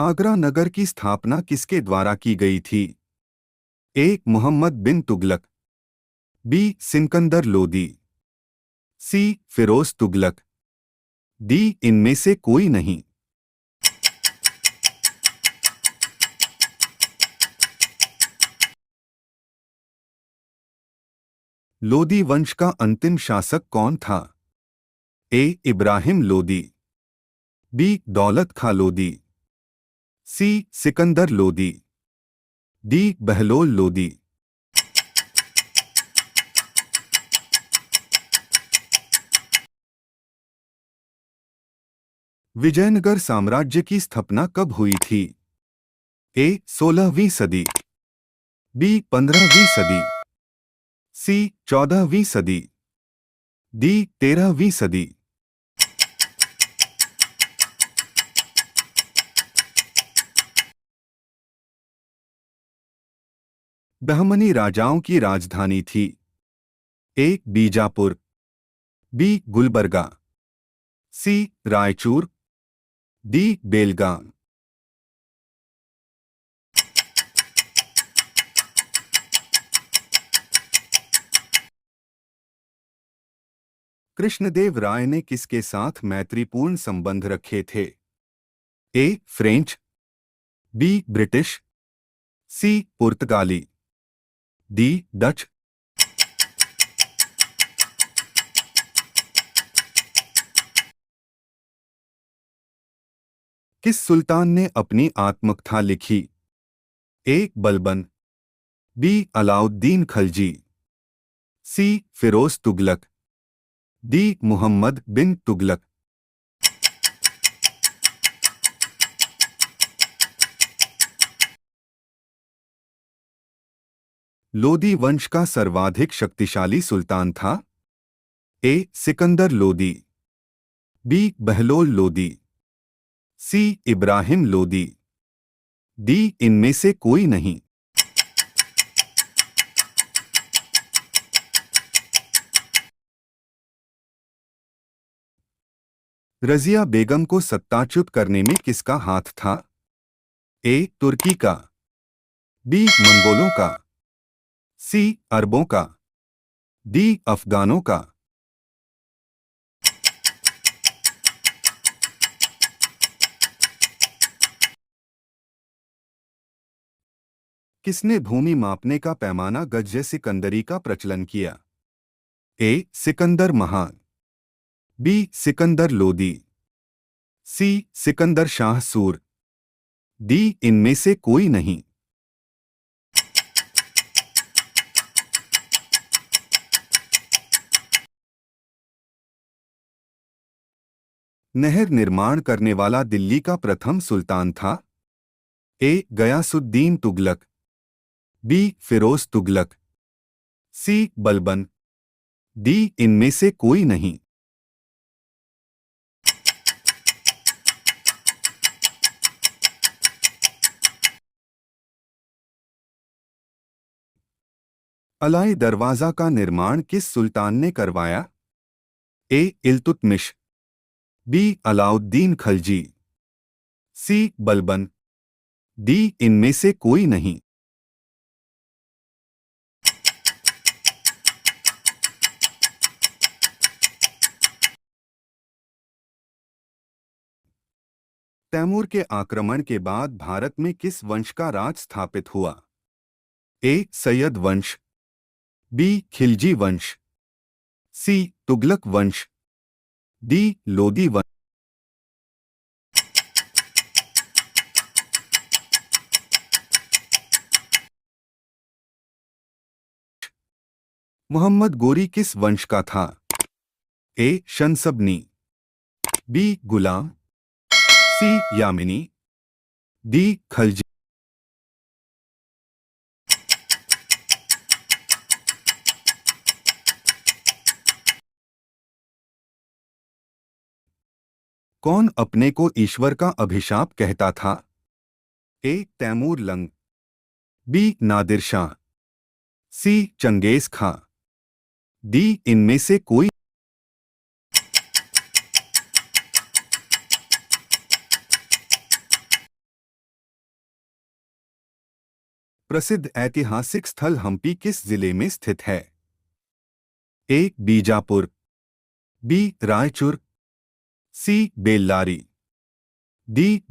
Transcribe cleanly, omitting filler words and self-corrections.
आगरा नगर की स्थापना किसके द्वारा की गई थी? ए. मोहम्मद बिन तुगलक, बी. सिकंदर लोदी, सी. फिरोज तुगलक, डी. इनमें से कोई नहीं। लोदी वंश का अंतिम शासक कौन था? ए. इब्राहिम लोदी, बी. दौलत खां लोदी, सी. सिकंदर लोदी, डी. बहलोल लोदी। विजयनगर साम्राज्य की स्थापना कब हुई थी? ए. 16वीं सदी, बी. 15वीं सदी, सी. 14वीं सदी, डी. 13वीं सदी। बहमनी राजाओं की राजधानी थी? A. Bijapur, B. Gulbarga, C. Raichur, D. Belgaum. Krishnadeva Raya ने किसके साथ मैत्रीपूर्ण संबंध रखे थे? A. French, B. British, C. पुर्तगाली, डी. डच। किस सुल्तान ने अपनी आत्मकथा लिखी? A. Balban, B. Alauddin Khalji, C. Firoz Tughlaq, D. Muhammad bin Tughlaq. Lodi वंश का सर्वाधिक शक्तिशाली सुल्तान था? A. Sikandar Lodi, B. Bahlol Lodi, C. Ibrahim Lodi, D. इनमें से कोई नहीं। रजिया बेगम को सत्ताच्युत करने में किसका हाथ था? ए. तुर्की का, बी. मंगोलों का, सी. अरबों का, डी. अफगानों का। किसने भूमि मापने का पैमाना गज सिकंदरी का प्रचलन किया? ए. सिकंदर महान, बी. सिकंदर लोदी, सी. सिकंदर शाह सूर, डी. इनमें से कोई नहीं। नहर निर्माण करने वाला दिल्ली का प्रथम सुल्तान था? ए. गयासुद्दीन तुगलक, बी. फिरोज तुगलक, सी. बलबन, डी. इनमें से कोई नहीं। अलाई दरवाजा का निर्माण किस सुल्तान ने करवाया? ए. इल्तुतमिश, बी. अलाउद्दीन खलजी, सी. बलबन, डी. इनमें से कोई नहीं। तैमूर के आक्रमण के बाद भारत में किस वंश का राज स्थापित हुआ? ए. सैयद वंश, बी. खिलजी वंश, सी. तुगलक वंश, डी. लोदी वंश। मोहम्मद गोरी किस वंश का था? A. Shansabani, B. Ghulam, C. Yamini, D. Khalji. कौन अपने को ईश्वर का अभिशाप कहता था? A. Taimur Lang, B. Nadir Shah, C. Changez Khan, D. इनमें से कोई। प्रसिद्ध ऐतिहासिक स्थल हम्पी किस जिले में स्थित है? ए. बीजापुर, बी. रायचूर, सी. बेल्लारी, डी.